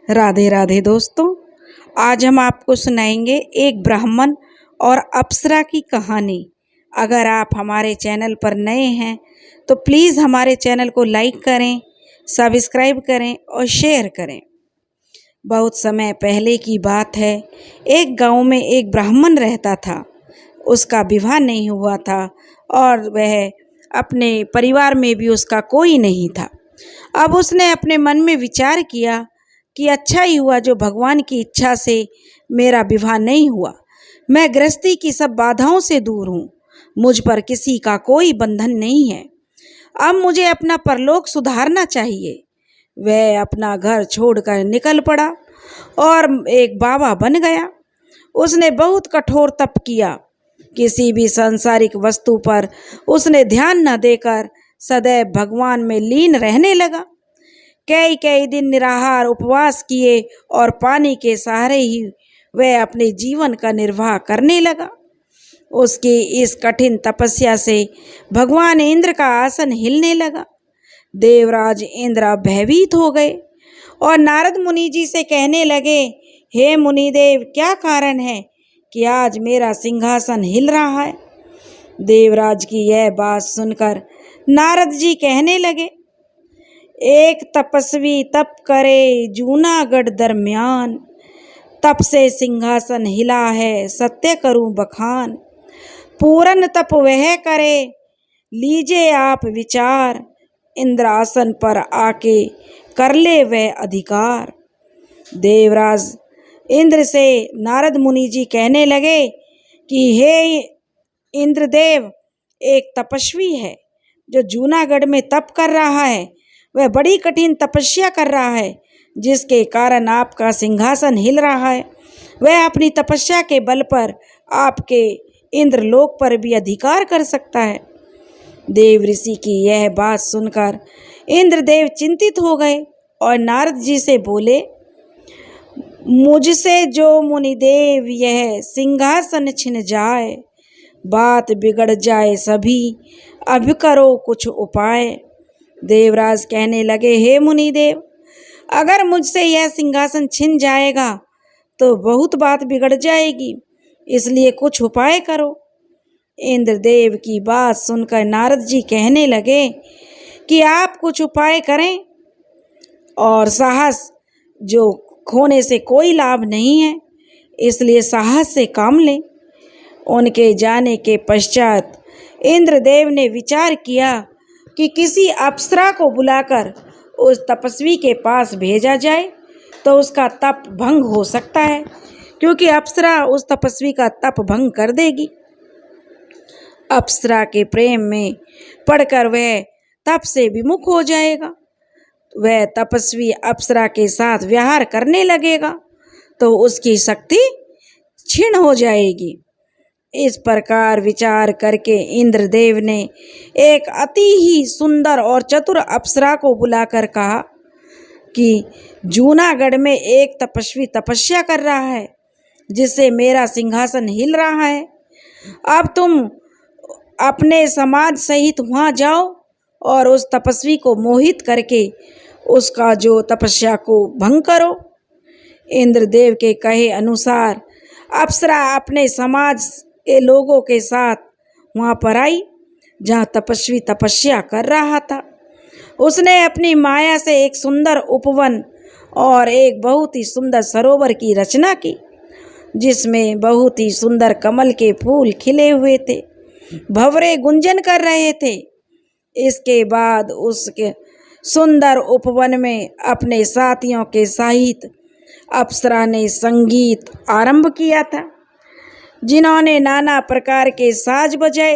राधे राधे दोस्तों। आज हम आपको सुनाएंगे एक ब्राह्मण और अप्सरा की कहानी। अगर आप हमारे चैनल पर नए हैं तो प्लीज़ हमारे चैनल को लाइक करें, सब्सक्राइब करें और शेयर करें। बहुत समय पहले की बात है। एक गांव में एक ब्राह्मण रहता था। उसका विवाह नहीं हुआ था और वह अपने परिवार में भी उसका कोई नहीं था। अब उसने अपने मन में विचार किया कि अच्छा ही हुआ जो भगवान की इच्छा से मेरा विवाह नहीं हुआ। मैं गृहस्थी की सब बाधाओं से दूर हूँ। मुझ पर किसी का कोई बंधन नहीं है। अब मुझे अपना परलोक सुधारना चाहिए। वह अपना घर छोड़कर निकल पड़ा और एक बाबा बन गया। उसने बहुत कठोर तप किया। किसी भी सांसारिक वस्तु पर उसने ध्यान न देकर सदैव भगवान में लीन रहने लगा। कई कई दिन निराहार उपवास किए और पानी के सहारे ही वह अपने जीवन का निर्वाह करने लगा। उसकी इस कठिन तपस्या से भगवान इंद्र का आसन हिलने लगा। देवराज इंद्र भयभीत हो गए और नारद मुनि जी से कहने लगे, हे मुनिदेव, क्या कारण है कि आज मेरा सिंहासन हिल रहा है? देवराज की यह बात सुनकर नारद जी कहने लगे, एक तपस्वी तप करे जूनागढ़ दरमियान, तप से सिंहासन हिला है सत्य करूं बखान। पूरन तप वह करे लीजिए आप विचार, इंद्रासन पर आके कर ले वह अधिकार। देवराज इंद्र से नारद मुनि जी कहने लगे कि हे इंद्रदेव, एक तपस्वी है जो जूनागढ़ में तप कर रहा है। वह बड़ी कठिन तपस्या कर रहा है जिसके कारण आपका सिंहासन हिल रहा है। वह अपनी तपस्या के बल पर आपके इंद्रलोक पर भी अधिकार कर सकता है। देव ऋषि की यह बात सुनकर इंद्रदेव चिंतित हो गए और नारद जी से बोले, मुझसे जो मुनिदेव यह सिंहासन छिन जाए, बात बिगड़ जाए सभी, अब करो कुछ उपाय। देवराज कहने लगे, हे मुनिदेव, अगर मुझसे यह सिंहासन छिन जाएगा तो बहुत बात बिगड़ जाएगी, इसलिए कुछ उपाय करो। इंद्रदेव की बात सुनकर नारद जी कहने लगे कि आप कुछ उपाय करें और साहस जो खोने से कोई लाभ नहीं है, इसलिए साहस से काम लें। उनके जाने के पश्चात इंद्रदेव ने विचार किया कि किसी अप्सरा को बुलाकर उस तपस्वी के पास भेजा जाए तो उसका तप भंग हो सकता है, क्योंकि अप्सरा उस तपस्वी का तप भंग कर देगी। अप्सरा के प्रेम में पड़कर वह तप से विमुख हो जाएगा। वह तपस्वी अप्सरा के साथ व्यवहार करने लगेगा तो उसकी शक्ति क्षीण हो जाएगी। इस प्रकार विचार करके इंद्रदेव ने एक अति ही सुंदर और चतुर अप्सरा को बुलाकर कहा कि जूनागढ़ में एक तपस्वी तपस्या कर रहा है जिससे मेरा सिंहासन हिल रहा है। अब तुम अपने समाज सहित वहाँ जाओ और उस तपस्वी को मोहित करके उसका जो तपस्या को भंग करो। इंद्रदेव के कहे अनुसार अप्सरा अपने समाज के लोगों के साथ वहाँ पर आई जहाँ तपस्वी तपस्या कर रहा था। उसने अपनी माया से एक सुंदर उपवन और एक बहुत ही सुंदर सरोवर की रचना की, जिसमें बहुत ही सुंदर कमल के फूल खिले हुए थे, भंवरे गुंजन कर रहे थे। इसके बाद उसके सुंदर उपवन में अपने साथियों के सहित अप्सरा ने संगीत आरंभ किया था, जिन्होंने नाना प्रकार के साज बजाए।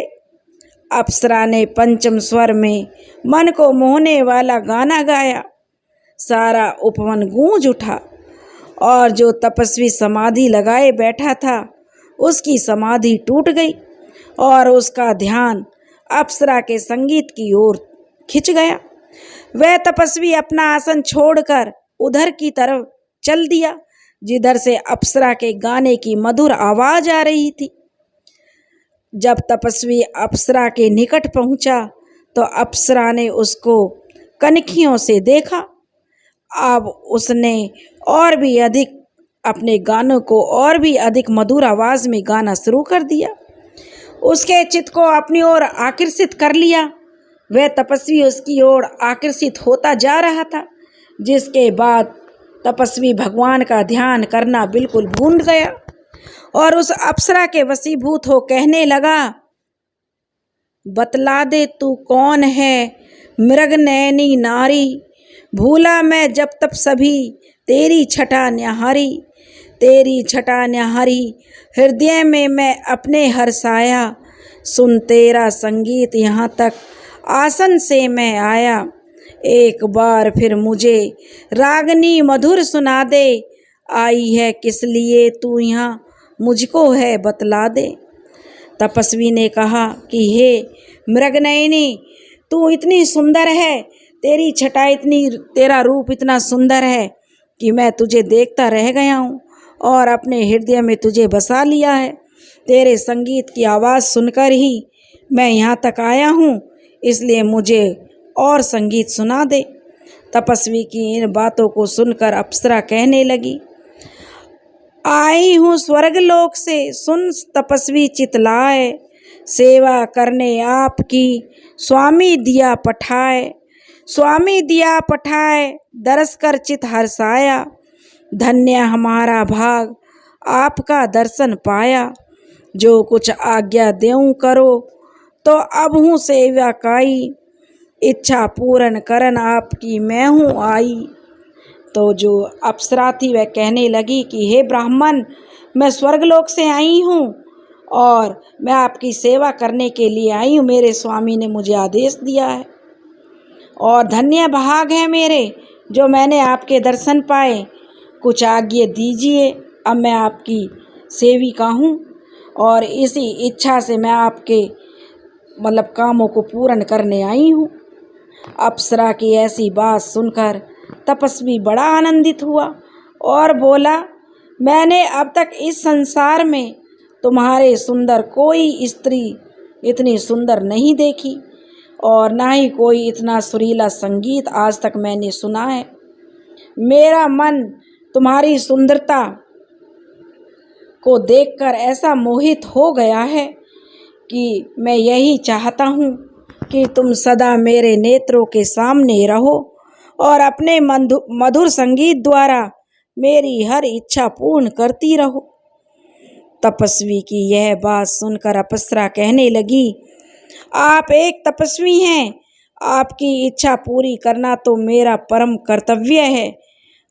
अप्सरा ने पंचम स्वर में मन को मोहने वाला गाना गाया। सारा उपवन गूंज उठा और जो तपस्वी समाधि लगाए बैठा था उसकी समाधि टूट गई और उसका ध्यान अप्सरा के संगीत की ओर खिंच गया। वह तपस्वी अपना आसन छोड़कर उधर की तरफ चल दिया जिधर से अप्सरा के गाने की मधुर आवाज आ रही थी। जब तपस्वी अप्सरा के निकट पहुंचा तो अप्सरा ने उसको कनखियों से देखा। अब उसने और भी अधिक अपने गानों को और भी अधिक मधुर आवाज में गाना शुरू कर दिया। उसके चित्त को अपनी ओर आकर्षित कर लिया। वह तपस्वी उसकी ओर आकर्षित होता जा रहा था, जिसके बाद तपस्वी भगवान का ध्यान करना बिल्कुल भूल गया और उस अप्सरा के वशीभूत हो कहने लगा, बतला दे तू कौन है मृग नैनी नारी, भूला मैं जब तब सभी तेरी छटा न्याहारी, तेरी छटा न्याहारी हृदय में मैं अपने हर्षाया, सुन तेरा संगीत यहाँ तक आसन से मैं आया, एक बार फिर मुझे रागनी मधुर सुना दे, आई है किस लिए तू यहाँ मुझको है बतला दे। तपस्वी ने कहा कि हे मृगनयनी, तू इतनी सुंदर है, तेरी छटा इतनी, तेरा रूप इतना सुंदर है कि मैं तुझे देखता रह गया हूँ और अपने हृदय में तुझे बसा लिया है। तेरे संगीत की आवाज़ सुनकर ही मैं यहाँ तक आया हूँ, इसलिए मुझे और संगीत सुना दे। तपस्वी की इन बातों को सुनकर अप्सरा कहने लगी, आई हूँ स्वर्गलोक से, सुन तपस्वी चितलाए, सेवा करने आपकी स्वामी दिया पठाए, स्वामी दिया पठाए, दरस कर चित हर्षाया, धन्य हमारा भाग आपका दर्शन पाया, जो कुछ आज्ञा देऊं करो, तो अब हूँ सेवा काई, इच्छा पूर्ण करन आपकी मैं हूँ आई। तो जो अप्सरा थी वह कहने लगी कि हे ब्राह्मण, मैं स्वर्गलोक से आई हूँ और मैं आपकी सेवा करने के लिए आई हूँ, मेरे स्वामी ने मुझे आदेश दिया है और धन्य भाग है मेरे जो मैंने आपके दर्शन पाए, कुछ आज्ञा दीजिए, अब मैं आपकी सेविका हूँ और इसी इच्छा से मैं आपके कामों को पूर्ण करने आई हूँ। अप्सरा की ऐसी बात सुनकर तपस्वी बड़ा आनंदित हुआ और बोला, मैंने अब तक इस संसार में तुम्हारे सुंदर कोई स्त्री इतनी सुंदर नहीं देखी और ना ही कोई इतना सुरीला संगीत आज तक मैंने सुना है। मेरा मन तुम्हारी सुंदरता को देखकर ऐसा मोहित हो गया है कि मैं यही चाहता हूँ कि तुम सदा मेरे नेत्रों के सामने रहो और अपने मधुर संगीत द्वारा मेरी हर इच्छा पूर्ण करती रहो। तपस्वी की यह बात सुनकर अप्सरा कहने लगी, आप एक तपस्वी हैं, आपकी इच्छा पूरी करना तो मेरा परम कर्तव्य है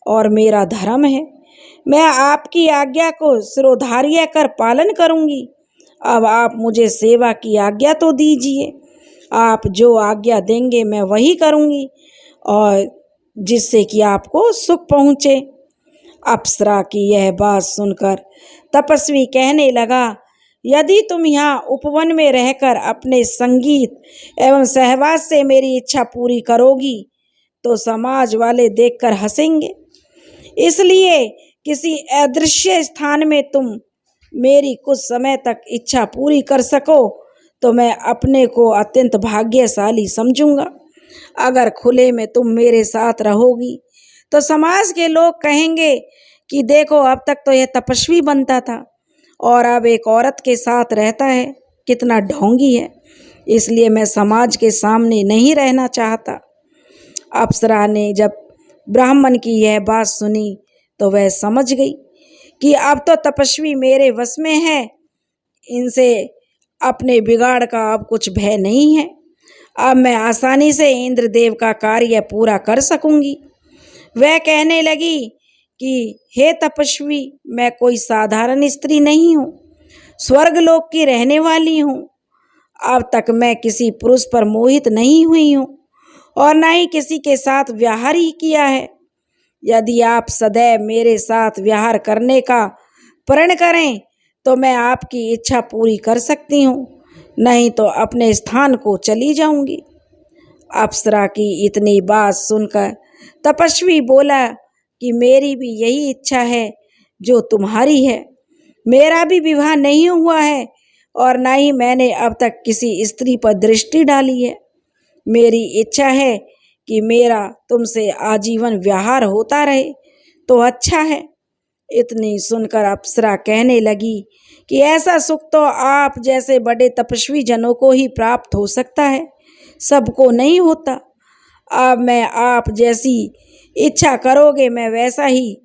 और मेरा धर्म है। मैं आपकी आज्ञा को शिरोधार्य कर पालन करूंगी। अब आप मुझे सेवा की आज्ञा तो दीजिए। आप जो आज्ञा देंगे मैं वही करूंगी और जिससे कि आपको सुख पहुँचे। अप्सरा की यह बात सुनकर तपस्वी कहने लगा, यदि तुम यहाँ उपवन में रहकर अपने संगीत एवं सहवास से मेरी इच्छा पूरी करोगी तो समाज वाले देखकर हंसेंगे, इसलिए किसी अदृश्य स्थान में तुम मेरी कुछ समय तक इच्छा पूरी कर सको तो मैं अपने को अत्यंत भाग्यशाली समझूंगा। अगर खुले में तुम मेरे साथ रहोगी तो समाज के लोग कहेंगे कि देखो, अब तक तो यह तपस्वी बनता था और अब एक औरत के साथ रहता है, कितना ढोंगी है, इसलिए मैं समाज के सामने नहीं रहना चाहता। अप्सरा ने जब ब्राह्मण की यह बात सुनी तो वह समझ गई कि अब तो तपस्वी मेरे वश में है, इनसे अपने बिगाड़ का अब कुछ भय नहीं है। अब मैं आसानी से इंद्रदेव का कार्य पूरा कर सकूंगी। वह कहने लगी कि हे तपस्वी, मैं कोई साधारण स्त्री नहीं हूँ, स्वर्गलोक की रहने वाली हूँ। अब तक मैं किसी पुरुष पर मोहित नहीं हुई हूँ और न ही किसी के साथ विहार ही किया है। यदि आप सदैव मेरे साथ विहार करने का प्रण करें तो मैं आपकी इच्छा पूरी कर सकती हूँ, नहीं तो अपने स्थान को चली जाऊंगी। अप्सरा की इतनी बात सुनकर तपस्वी बोला कि मेरी भी यही इच्छा है जो तुम्हारी है। मेरा भी विवाह नहीं हुआ है और ना ही मैंने अब तक किसी स्त्री पर दृष्टि डाली है। मेरी इच्छा है कि मेरा तुमसे आजीवन व्यवहार होता रहे तो अच्छा है। इतनी सुनकर अप्सरा कहने लगी कि ऐसा सुख तो आप जैसे बड़े तपस्वी जनों को ही प्राप्त हो सकता है, सबको नहीं होता। अब मैं आप जैसी इच्छा करोगे मैं वैसा ही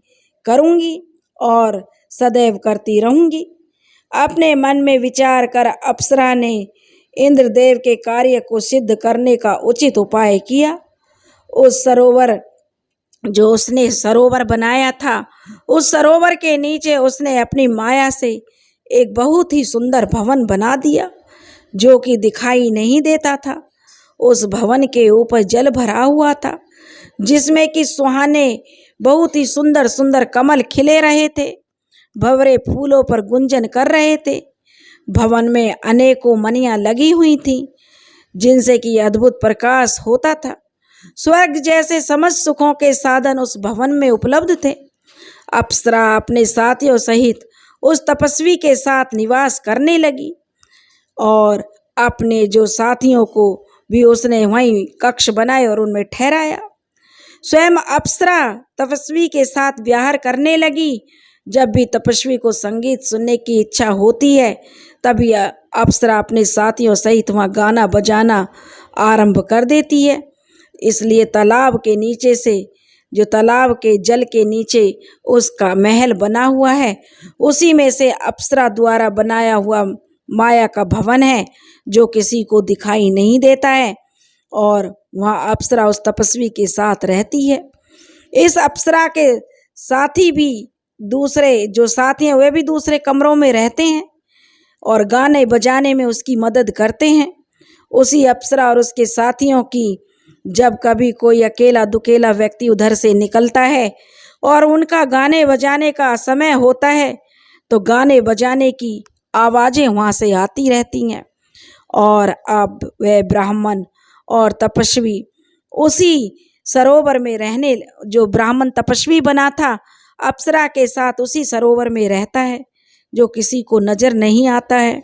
करूँगी और सदैव करती रहूँगी। अपने मन में विचार कर अप्सरा ने इंद्रदेव के कार्य को सिद्ध करने का उचित उपाय किया। उस सरोवर बनाया था, उस सरोवर के नीचे उसने अपनी माया से एक बहुत ही सुंदर भवन बना दिया जो कि दिखाई नहीं देता था। उस भवन के ऊपर जल भरा हुआ था जिसमें कि सुहाने बहुत ही सुंदर सुंदर कमल खिले रहे थे, भंवरे फूलों पर गुंजन कर रहे थे। भवन में अनेकों मणियां लगी हुई थीं जिनसे कि अद्भुत प्रकाश होता था। स्वर्ग जैसे समस्त सुखों के साधन उस भवन में उपलब्ध थे। अप्सरा अपने साथियों सहित उस तपस्वी के साथ निवास करने लगी और अपने जो साथियों को भी उसने वहीं कक्ष बनाए और उनमें ठहराया। स्वयं अप्सरा तपस्वी के साथ व्यवहार करने लगी। जब भी तपस्वी को संगीत सुनने की इच्छा होती है तभी अप्सरा अपने साथियों सहित वहाँ गाना बजाना आरंभ कर देती है। इसलिए तालाब के नीचे से, जो तालाब के जल के नीचे उसका महल बना हुआ है, उसी में से अप्सरा द्वारा बनाया हुआ माया का भवन है जो किसी को दिखाई नहीं देता है और वहाँ अप्सरा उस तपस्वी के साथ रहती है। इस अप्सरा के साथी भी, दूसरे जो साथी हैं वे भी दूसरे कमरों में रहते हैं और गाने बजाने में उसकी मदद करते हैं। उसी अप्सरा और उसके साथियों की जब कभी कोई अकेला दुकेला व्यक्ति उधर से निकलता है और उनका गाने बजाने का समय होता है तो गाने बजाने की आवाज़ें वहाँ से आती रहती हैं। और अब वह ब्राह्मण और तपस्वी उसी सरोवर में रहने, जो ब्राह्मण तपस्वी बना था अप्सरा के साथ उसी सरोवर में रहता है जो किसी को नज़र नहीं आता है।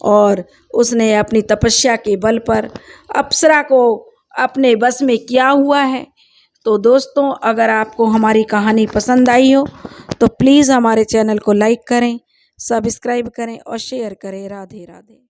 और उसने अपनी तपस्या के बल पर अप्सरा को अपने बस में किया हुआ है। तो दोस्तों, अगर आपको हमारी कहानी पसंद आई हो तो प्लीज़ हमारे चैनल को लाइक करें, सब्सक्राइब करें और शेयर करें। राधे राधे।